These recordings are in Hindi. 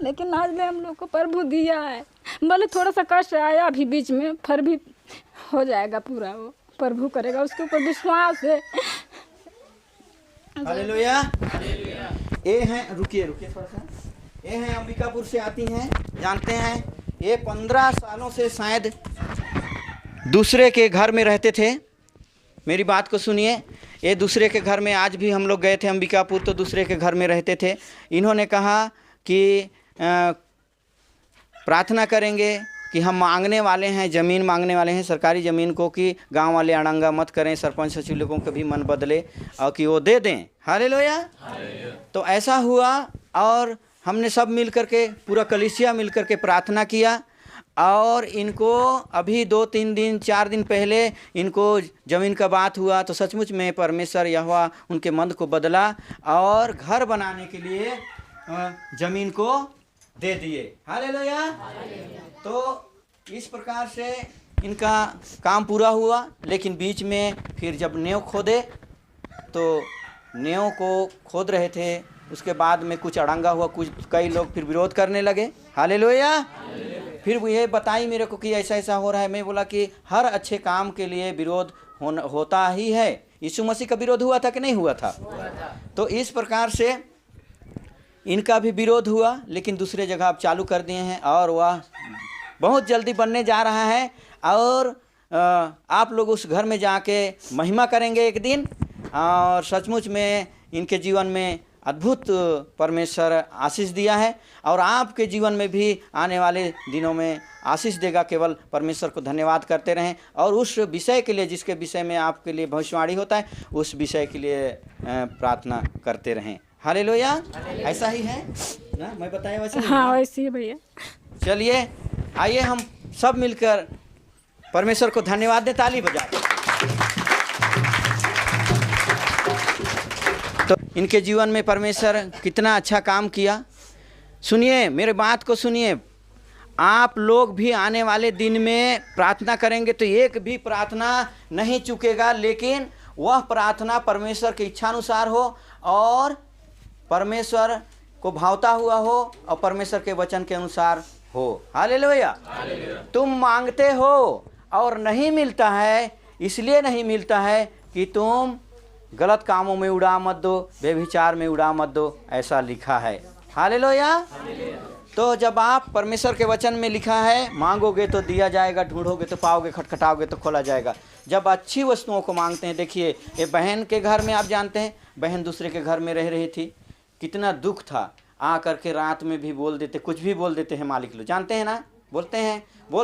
लेकिन आज ले हम लोग को प्रभु दिया है, भले थोड़ा सा कष्ट आया अभी बीच में, फिर भी हो जाएगा पूरा, वो प्रभु करेगा, उसके ऊपर विश्वास है। हालेलुया। ये हैं, रुकिए थोड़ा सा, ये हैं अंबिकापुर से आती हैं, जानते हैं ये 15 सालों से शायद दूसरे के घर में रहते थे। मेरी बात को सुनिए, ये दूसरे के घर में, आज भी हम लोग गए थे अंबिकापुर तो दूसरे के घर में रहते थे। इन्होंने कहा कि प्रार्थना करेंगे कि हम मांगने वाले हैं, ज़मीन मांगने वाले हैं, सरकारी ज़मीन को, कि गांव वाले अड़ंगा मत करें, सरपंच सचिव लोगों का भी मन बदले और कि वो दे दें। हालेलुया। तो ऐसा हुआ और हमने सब मिल करके, पूरा कलीसिया मिल करके प्रार्थना किया और इनको अभी 2-3 दिन 4 दिन पहले इनको ज़मीन का बात हुआ तो सचमुच में परमेश्वर यहोवा उनके मन को बदला और घर बनाने के लिए ज़मीन को दे दिए। हालेलुया। तो इस प्रकार से इनका काम पूरा हुआ। लेकिन बीच में फिर जब नींव खोदे तो नींव को खोद रहे थे, उसके बाद में कुछ अड़ंगा हुआ, कई लोग फिर विरोध करने लगे। हालेलुया। फिर वो ये बताई मेरे को कि ऐसा ऐसा हो रहा है। मैं बोला कि हर अच्छे काम के लिए विरोध होता ही है। यीशु मसीह का विरोध हुआ था कि नहीं हुआ था? तो इस प्रकार से इनका भी विरोध हुआ, लेकिन दूसरे जगह आप चालू कर दिए हैं और वह बहुत जल्दी बनने जा रहा है। और आप लोग उस घर में जाके महिमा करेंगे एक दिन, और सचमुच में इनके जीवन में अद्भुत परमेश्वर आशीष दिया है और आपके जीवन में भी आने वाले दिनों में आशीष देगा। केवल परमेश्वर को धन्यवाद करते रहें और उस विषय के लिए, जिसके विषय में आपके लिए भविष्यवाणी होता है, उस विषय के लिए प्रार्थना करते रहें। हालेलुया। ऐसा ही है ना, मैं बताया वैसे? हाँ वैसे ही भैया। चलिए आइए हम सब मिलकर परमेश्वर को धन्यवाद दें, ताली बजा। तो इनके जीवन में परमेश्वर कितना अच्छा काम किया। सुनिए, मेरे बात को सुनिए, आप लोग भी आने वाले दिन में प्रार्थना करेंगे तो एक भी प्रार्थना नहीं चूकेगा, लेकिन वह प्रार्थना परमेश्वर की इच्छानुसार हो और परमेश्वर को भावता हुआ हो और परमेश्वर के वचन के अनुसार हो। हालेलुया। तुम मांगते हो और नहीं मिलता है, इसलिए नहीं मिलता है कि तुम गलत कामों में उड़ा मत दो, व्यभिचार में उड़ा मत दो, ऐसा लिखा है। हालेलुया। तो जब आप परमेश्वर के वचन में लिखा है, मांगोगे तो दिया जाएगा, ढूंढोगे तो पाओगे, खटखटाओगे तो खोला जाएगा। जब अच्छी वस्तुओं को मांगते हैं, देखिए ये बहन के घर में आप जानते हैं, बहन दूसरे के घर में रह रही थी, कितना दुख था। आ करके रात में भी बोल देते, कुछ भी बोल देते हैं मालिक लोग, जानते हैं ना, बोल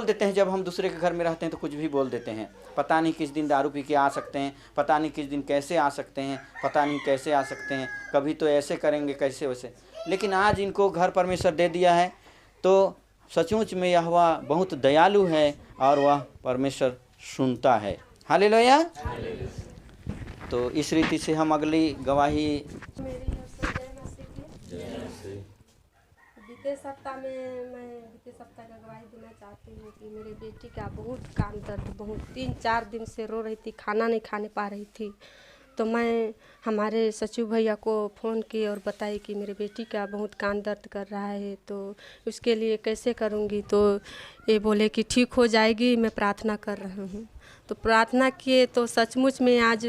देते हैं। जब हम दूसरे के घर में रहते हैं तो कुछ भी बोल देते हैं। पता नहीं किस दिन दारू पी के आ सकते हैं, पता नहीं किस दिन कैसे आ सकते हैं, पता नहीं कैसे आ सकते हैं, कभी तो ऐसे करेंगे, कैसे वैसे। लेकिन आज इनको घर परमेश्वर दे दिया है, तो सचमुच में यहोवा बहुत दयालु है और वह परमेश्वर सुनता है। हालेलुया। तो इस रीति से हम अगली गवाही, बीते सप्ताह का गवाही देना चाहती हूँ कि मेरे बेटी का बहुत कान दर्द, बहुत 3-4 दिन से रो रही थी, खाना नहीं खाने पा रही थी। तो मैं हमारे सचिव भैया को फ़ोन की और बताई कि मेरे बेटी का बहुत कान दर्द कर रहा है, तो उसके लिए कैसे करूँगी। तो ये बोले कि ठीक हो जाएगी, मैं प्रार्थना कर रहा हूँ। तो प्रार्थना किए तो सचमुच में आज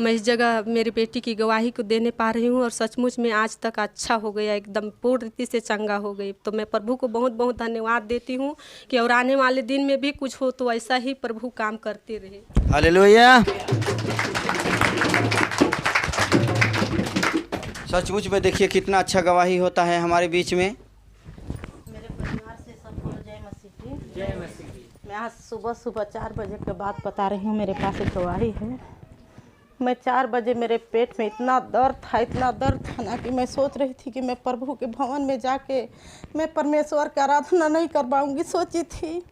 मैं इस जगह मेरी बेटी की गवाही को देने पा रही हूँ और सचमुच में आज तक अच्छा हो गया, एकदम पूर्ण रीति से चंगा हो गई। तो मैं प्रभु को बहुत बहुत धन्यवाद देती हूँ कि और आने वाले दिन में भी कुछ हो तो ऐसा ही प्रभु काम करते रहे। हालेलुया। सचमुच में देखिए कितना अच्छा गवाही होता है हमारे बीच में। मेरे परिवार से सबको जय मसीह की। जय मसीह की। मैं आज सुबह 4 बजे के बाद बता रही हूँ, मेरे पास एक गवाही है। मैं 4 बजे मेरे पेट में इतना दर्द था ना कि मैं सोच रही थी कि मैं प्रभु के भवन में जाके मैं परमेश्वर की आराधना नहीं कर पाऊँगी, सोची थी।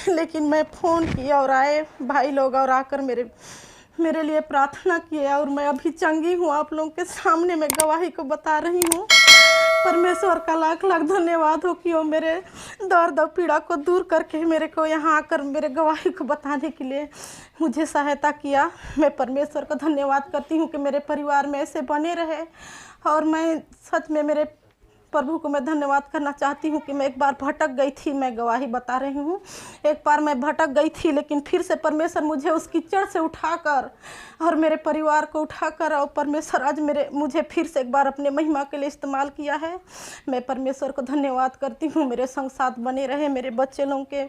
लेकिन मैं फ़ोन किया और आए भाई लोग और आकर मेरे लिए प्रार्थना किए और मैं अभी चंगी हूँ। आप लोगों के सामने मैं गवाही को बता रही हूँ। परमेश्वर का लाख लाख धन्यवाद हो कि वो मेरे दर्द और पीड़ा को दूर करके मेरे को यहाँ आकर मेरे गवाही को बताने के लिए मुझे सहायता किया। मैं परमेश्वर का धन्यवाद करती हूँ कि मेरे परिवार में ऐसे बने रहे। और मैं सच में मेरे प्रभु को मैं धन्यवाद करना चाहती हूँ कि मैं एक बार भटक गई थी, मैं गवाही बता रही हूँ। एक बार मैं भटक गई थी, लेकिन फिर से परमेश्वर मुझे उस कीचड़ से उठाकर और मेरे परिवार को उठाकर और परमेश्वर आज मुझे फिर से एक बार अपने महिमा के लिए इस्तेमाल किया है। मैं परमेश्वर को धन्यवाद करती हूँ। मेरे संग साथ बने रहे, मेरे बच्चे लोगों के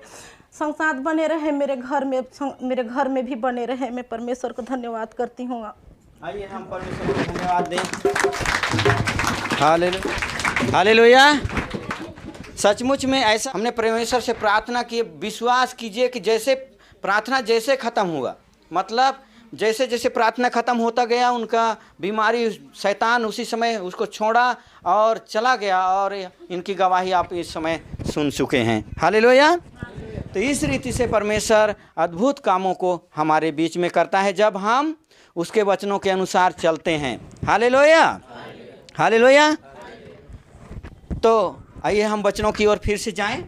संग साथ बने रहे, मेरे घर में भी बने रहे। मैं परमेश्वर को धन्यवाद करती हूँ। आइए हम परमेश्वर को धन्यवाद दें। हालेलुया। सचमुच में ऐसा हमने परमेश्वर से प्रार्थना की। विश्वास कीजिए कि जैसे प्रार्थना जैसे ख़त्म हुआ, मतलब जैसे जैसे प्रार्थना ख़त्म होता गया, उनका बीमारी शैतान उसी समय उसको छोड़ा और चला गया। और इनकी गवाही आप इस समय सुन चुके हैं। हालेलुया। तो इस रीति से परमेश्वर अद्भुत कामों को हमारे बीच में करता है जब हम उसके वचनों के अनुसार चलते हैं। Hallelujah, hallelujah. तो आइए हम वचनों की ओर फिर से जाएं।